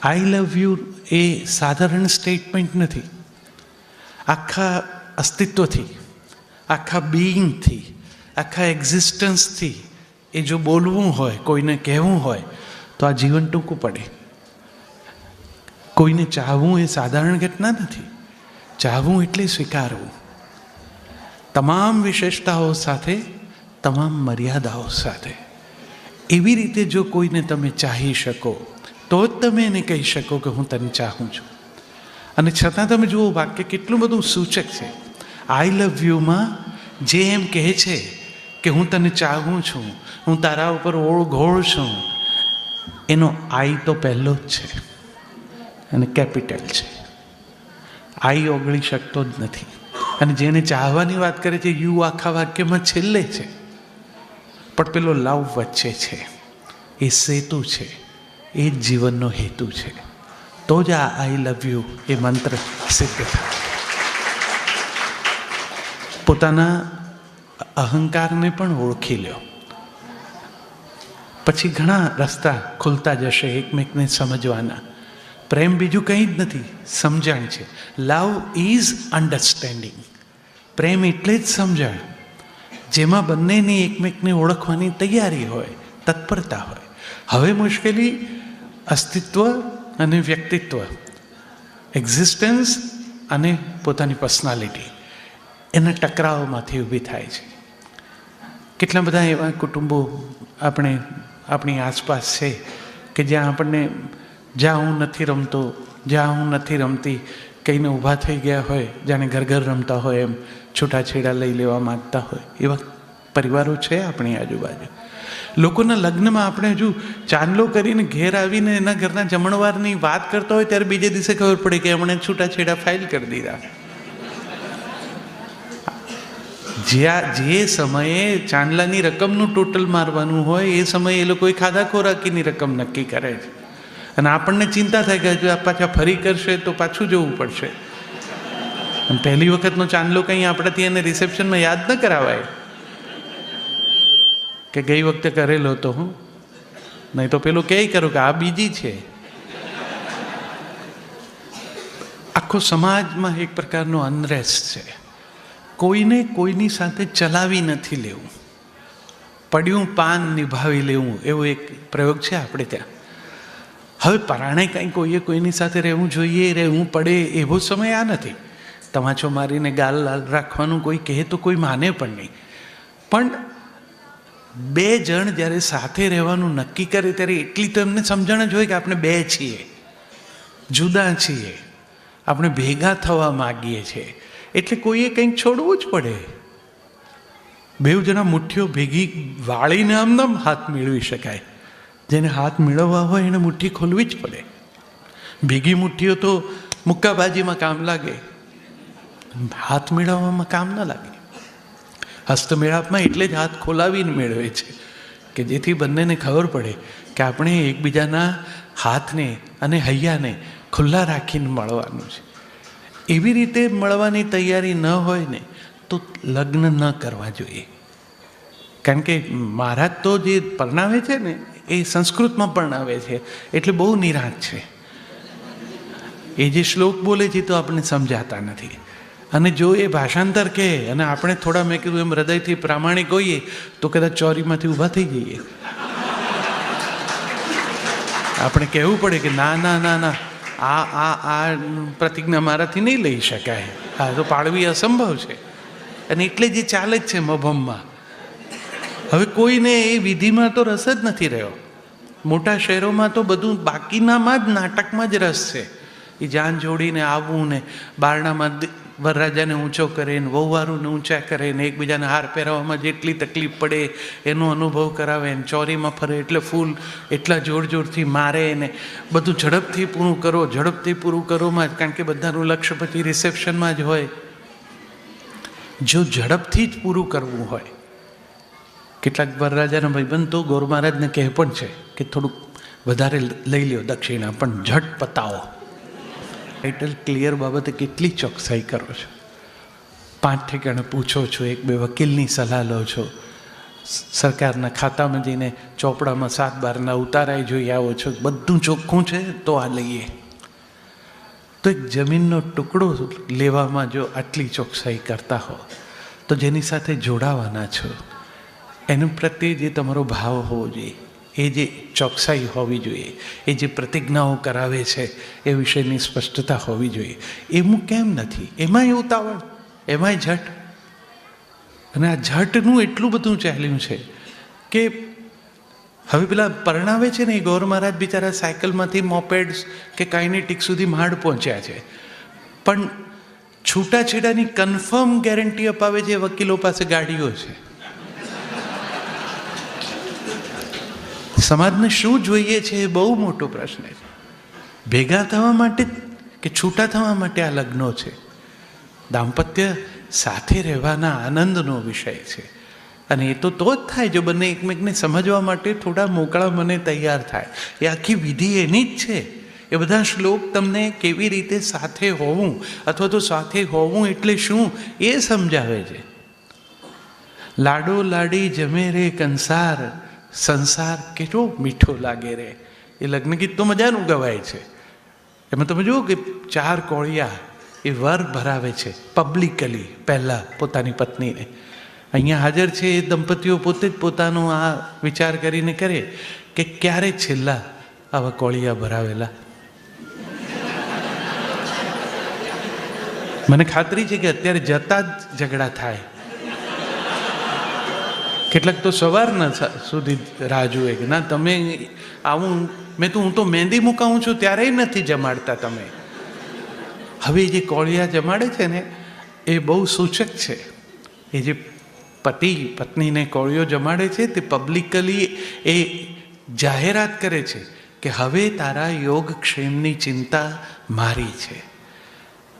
I love you એ સાધારણ statement નથી. આખા અસ્તિત્વથી, આખા બીઈંગથી, આખા એક્ઝિસ્ટન્સથી એ જો બોલવું હોય, કોઈને કહેવું હોય તો આ જીવન ટૂંકું પડે. કોઈને ચાહવું એ સાધારણ ઘટના નથી. ચાહવું એટલે સ્વીકારવું, તમામ વિશેષતાઓ સાથે, તમામ મર્યાદાઓ સાથે. એવી રીતે જો કોઈને તમે ચાહી શકો તો જ તમે એને કહી શકો કે હું તને ચાહું છું. અને છતાં તમે જુઓ વાક્ય કેટલું બધું સૂચક છે. આઈ લવ યુમાં જે એમ કહે છે કે હું તને ચાહું છું, હું તારા ઉપર ઓળઘોળ છું, એનો આઈ તો પહેલો જ છે અને કેપિટલ છે. આઈ ઓગળી શકતો જ નથી. અને જેને ચાહવાની વાત કરે છે યુ આખા વાક્યમાં છેલ્લે છે, પણ પેલો લવ વચ્ચે છે. એ સેતુ છે, એ જ જીવનનો હેતુ છે. તો જ આ આઈ લવ યુ એ મંત્ર સિદ્ધ થાય. પોતાના અહંકારને પણ ઓળખી લ્યો, પછી ઘણા રસ્તા ખુલતા જશે એકમેકને સમજવાના. પ્રેમ બીજું કંઈ જ નથી, સમજણ છે. Love is understanding. પ્રેમ એટલે જ સમજણ, જેમાં બંનેની એકમેકને ઓળખવાની તૈયારી હોય, તત્પરતા હોય. હવે મુશ્કેલી અસ્તિત્વ અને વ્યક્તિત્વ, એક્ઝિસ્ટન્સ અને પોતાની પર્સનાલિટી, એના ટકરાવમાંથી ઊભી થાય છે. કેટલા બધા એવા કુટુંબો આપણી આસપાસ છે કે જ્યાં આપણને જ્યાં હું નથી રમતો, જ્યાં હું નથી રમતી કહીને ઊભા થઈ ગયા હોય, જાણે ઘર ઘર રમતા હોય એમ છૂટાછેડા લઈ લેવા માગતા હોય. એવા પરિવારો છે આપણી આજુબાજુ. લોકોના લગ્નમાં આપણે હજુ ચાંદલો કરીને ઘેર આવીને એના ઘરના જમણવારની વાત કરતા હોય ત્યારે બીજે દિવસે ખબર પડે કે એમણે છૂટાછેડા ફાઇલ કરી દીધા. જે સમયે ચાંદલાની રકમનું ટોટલ મારવાનું હોય એ સમયે એ લોકોએ ખાધા ખોરાકીની રકમ નક્કી કરે છે. અને આપણને ચિંતા થાય કે જો આ પાછા ફરી કરશે તો પાછું જવું પડશે. અને પહેલી વખતનો ચાંદલો કંઈ આપણાથી એને રિસેપ્શનમાં યાદ ન કરાવાય કે ગઈ વખતે કરેલો હતો હું, નહીં તો પેલું કહે કરું કે આ બીજી છે. આખો સમાજમાં એક પ્રકારનો અનરેસ્ટ છે. કોઈને કોઈની સાથે ચલાવી નથી લેવું, પડ્યું પાન નિભાવી લેવું, એવો એક પ્રયોગ છે આપણે ત્યાં. હવે પરાણે કંઈ કોઈએ કોઈની સાથે રહેવું જોઈએ, રહેવું પડે એવો સમય આ નથી. તમાચો મારીને ગાલ લાલ રાખવાનું કોઈ કહે તો કોઈ માને પણ નહીં. પણ બે જણ જ્યારે સાથે રહેવાનું નક્કી કરે ત્યારે એટલી તો એમને સમજણ જ હોય કે આપણે બે છીએ, જુદા છીએ, આપણે ભેગા થવા માગીએ છીએ. એટલે કોઈએ કંઈક છોડવું જ પડે. બેઉ જણા મુઠ્ઠીઓ ભેગી વાળીને આમ હાથ મેળવી શકાય. જેને હાથ મેળવવા હોય એને મુઠ્ઠી ખોલવી જ પડે. ભેગી મુઠ્ઠીઓ તો મુક્કાબાજીમાં કામ લાગે, હાથ મેળવવામાં કામ ન લાગે. હસ્તમેળાપમાં એટલે જ હાથ ખોલાવીને મેળવે છે કે જેથી બંનેને ખબર પડે કે આપણે એકબીજાના હાથને અને હૈયાને ખુલ્લા રાખીને મળવાનું છે. એવી રીતે મળવાની તૈયારી ન હોય ને તો લગ્ન ન કરવા જોઈએ. કારણ કે મહારાજ તો જે પરણાવે છે ને એ સંસ્કૃતમાં પરણાવે છે એટલે બહુ નિરાંત છે. એ જે શ્લોક બોલે છે તો આપણને સમજાતા નથી. અને જો એ ભાષાંતર કહે અને આપણે થોડા મેં કીધું એમ હૃદયથી પ્રામાણિક હોઈએ તો કદાચ ચોરીમાંથી ઊભા થઈ જઈએ. આપણે કહેવું પડે કે ના ના ના ના, આ પ્રતિજ્ઞા મારાથી નહીં લઈ શકાય, આ તો પાળવી અસંભવ છે. અને એટલે જે ચાલે જ છે મભમમાં. હવે કોઈને એ વિધિમાં તો રસ જ નથી રહ્યો. મોટા શહેરોમાં તો બધું બાકીનામાં જ નાટકમાં જ રસ છે. એ જાન જોડીને આવવું ને બારણામાં વરરાજાને ઊંચો કરે ને વહુવારુંને ઊંચા કરે ને એકબીજાને હાર પહેરાવવામાં જેટલી તકલીફ પડે એનો અનુભવ કરાવે ને ચોરીમાં ફરે એટલે ફૂલ એટલા જોર જોરથી મારે ને બધું ઝડપથી પૂરું કરો, ઝડપથી પૂરું કરોમાં જ. કારણ કે બધાનું લક્ષ્ય પછી રિસેપ્શનમાં જ હોય. જો ઝડપથી જ પૂરું કરવું હોય, કેટલાક વરરાજાના ભાઈબંધ તો ગોર મહારાજને કહે પણ છે કે થોડુંક વધારે લઈ લ્યો દક્ષિણા, પણ ઝટ પતાવો. ટાઇટલ ક્લિયર બાબતે કેટલી ચોકસાઈ કરો છો, 5 ઠેકાણે પૂછો છો, 1-2 વકીલની સલાહ લો છો, સરકારના ખાતામાં જઈને ચોપડામાં 7/12 ઉતારાય જોઈ આવો છો, બધું ચોખ્ખું છે તો આ લઈએ. તો એક જમીનનો ટુકડો લેવામાં જો આટલી ચોકસાઈ કરતા હો, તો જેની સાથે જોડાવાના છો એનું પ્રત્યે જે તમારો ભાવ હોવો જોઈએ, એ જે ચોકસાઈ હોવી જોઈએ, એ જે પ્રતિજ્ઞાઓ કરાવે છે એ વિશેની સ્પષ્ટતા હોવી જોઈએ. એવું કેમ નથી? એમાંય ઉતાવળ, એમાંય ઝટ. અને આ ઝટનું એટલું બધું ચાલ્યું છે કે હવે પેલા પરણાવે છે ને એ ગૌર મહારાજ બિચારા સાયકલમાંથી મોપેડ્સ કે કાઇનેટિક સુધી માંડ પહોંચ્યા છે, પણ છૂટાછેડાની કન્ફર્મ ગેરંટી અપાવે છે વકીલો પાસે ગાડીઓ છે. સમાજને શું જોઈએ છે એ બહુ મોટો પ્રશ્ન છે. ભેગા થવા માટે કે છૂટા થવા માટે આ લગ્નો છે. દાંપત્ય સાથે રહેવાના આનંદનો વિષય છે. અને એ તો જ થાય જો બંને એકમેકને સમજવા માટે થોડા મોકળા મને તૈયાર થાય. એ આખી વિધિ એની જ છે. એ બધા શ્લોક તમને કેવી રીતે સાથે હોવું અથવા તો સાથે હોવું એટલે શું એ સમજાવે છે. લાડો લાડી જમે રે કંસાર, સંસાર કેટલો મીઠો લાગે રે. એ લગ્ન ગીત તો મજાનું ગવાય છે. એમાં તમે જુઓ કે 4 કોળિયા એ વર ભરાવે છે પબ્લિકલી પહેલાં પોતાની પત્નીને. અહીંયા હાજર છે એ દંપતીઓ પોતે જ પોતાનો આ વિચાર કરીને કરે કે ક્યારે છેલ્લા આવા કોળિયા ભરાવેલા. મને ખાતરી છે કે અત્યારે જતા જ ઝઘડા થાય. કેટલાક તો સવારના સુધી રાહ જુએ કે ના તમે આવું, હું તો મહેંદી મુકાવું છું ત્યારેય નથી જમાડતા તમે. હવે જે કોળિયા જમાડે છે ને એ બહુ સૂચક છે. એ જે પતિ પત્નીને કોળિયો જમાડે છે તે પબ્લિકલી એ જાહેરાત કરે છે કે હવે તારા યોગક્ષેમની ચિંતા મારી છે,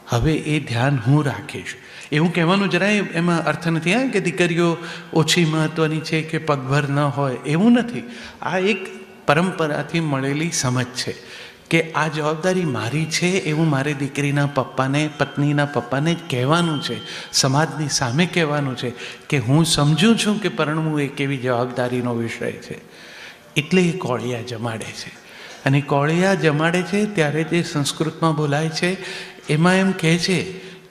હવે એ ધ્યાન હું રાખીશ. એવું કહેવાનું જરાય એમાં અર્થ નથી હા કે દીકરીઓ ઓછી મહત્ત્વની છે કે પગભર ન હોય, એવું નથી. આ એક પરંપરાથી મળેલી સમજ છે કે આ જવાબદારી મારી છે એવું મારે દીકરીના પપ્પાને, પત્નીના પપ્પાને જ કહેવાનું છે, સમાજની સામે કહેવાનું છે કે હું સમજું છું કે પરણવું એક એવી જવાબદારીનો વિષય છે. એટલે એ કોળિયા જમાડે છે. અને કોળિયા જમાડે છે ત્યારે જે સંસ્કૃતમાં બોલાય છે એમાં એમ કહે છે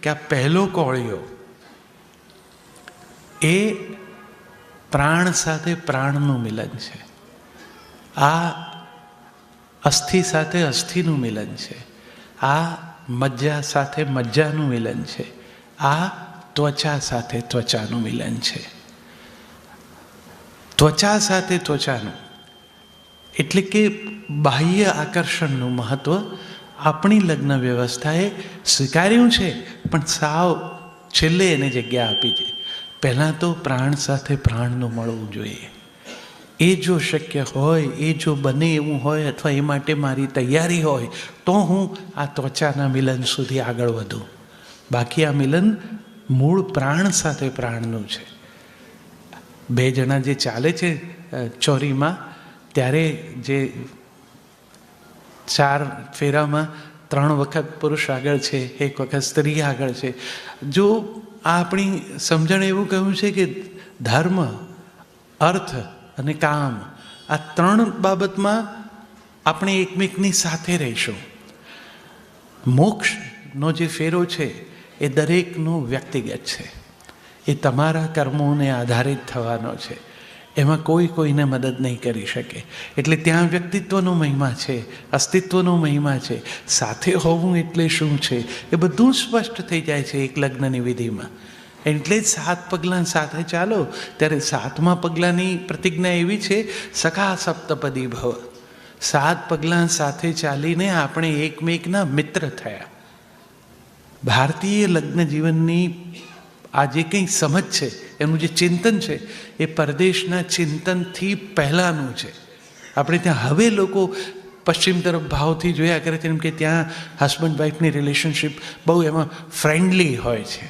કે આ પહેલો કોળિયો એ પ્રાણ સાથે પ્રાણનું મિલન છે, આ અસ્થિ સાથે અસ્થિનું મિલન છે, આ મજ્જા સાથે મજ્જાનું મિલન છે, આ ત્વચા સાથે ત્વચાનું મિલન છે. ત્વચા સાથે ત્વચાનું એટલે કે બાહ્ય આકર્ષણનું મહત્ત્વ આપણી લગ્ન વ્યવસ્થાએ સ્વીકાર્યું છે, પણ સાવ છેલ્લે એને જગ્યા આપી છે. પહેલાં તો પ્રાણ સાથે પ્રાણનું મળવું જોઈએ. એ જો શક્ય હોય, એ જો બને એવું હોય અથવા એ માટે મારી તૈયારી હોય તો હું આ ત્વચાના મિલન સુધી આગળ વધું. બાકી આ મિલન મૂળ પ્રાણ સાથે પ્રાણનું છે. 2 જણા જે ચાલે છે ચોરીમાં, ત્યારે જે 4 ફેરામાં 3 વખત પુરુષ આગળ છે, 1 વખત સ્ત્રી આગળ છે. જો આ આપણી સમજણ એવું કહ્યું છે કે ધર્મ, અર્થ અને કામ આ 3 બાબતમાં આપણે એકમેકની સાથે રહીશું. મોક્ષનો જે ફેરો છે એ દરેકનો વ્યક્તિગત છે. એ તમારા કર્મોને આધારિત થવાનો છે. એમાં કોઈ કોઈને મદદ નહીં કરી શકે. એટલે ત્યાં વ્યક્તિત્વનો મહિમા છે, અસ્તિત્વનો મહિમા છે. સાથે હોવું એટલે શું છે એ બધું સ્પષ્ટ થઈ જાય છે એક લગ્નની વિધિમાં. એટલે જ 7 પગલાં સાથે ચાલો. ત્યારે 7મા પગલાંની પ્રતિજ્ઞા એવી છે, સખા સપ્તપદી ભવ. 7 પગલાં સાથે ચાલીને આપણે એકમેકના મિત્ર થયા. ભારતીય લગ્ન જીવનની આ જે કંઈ સમજ છે, એનું જે ચિંતન છે એ પરદેશના ચિંતનથી પહેલાંનું છે. આપણે ત્યાં હવે લોકો પશ્ચિમ તરફ ભાવથી જોયા કરે છે, એમ કે ત્યાં હસબન્ડ વાઈફની રિલેશનશિપ બહુ એમાં ફ્રેન્ડલી હોય છે.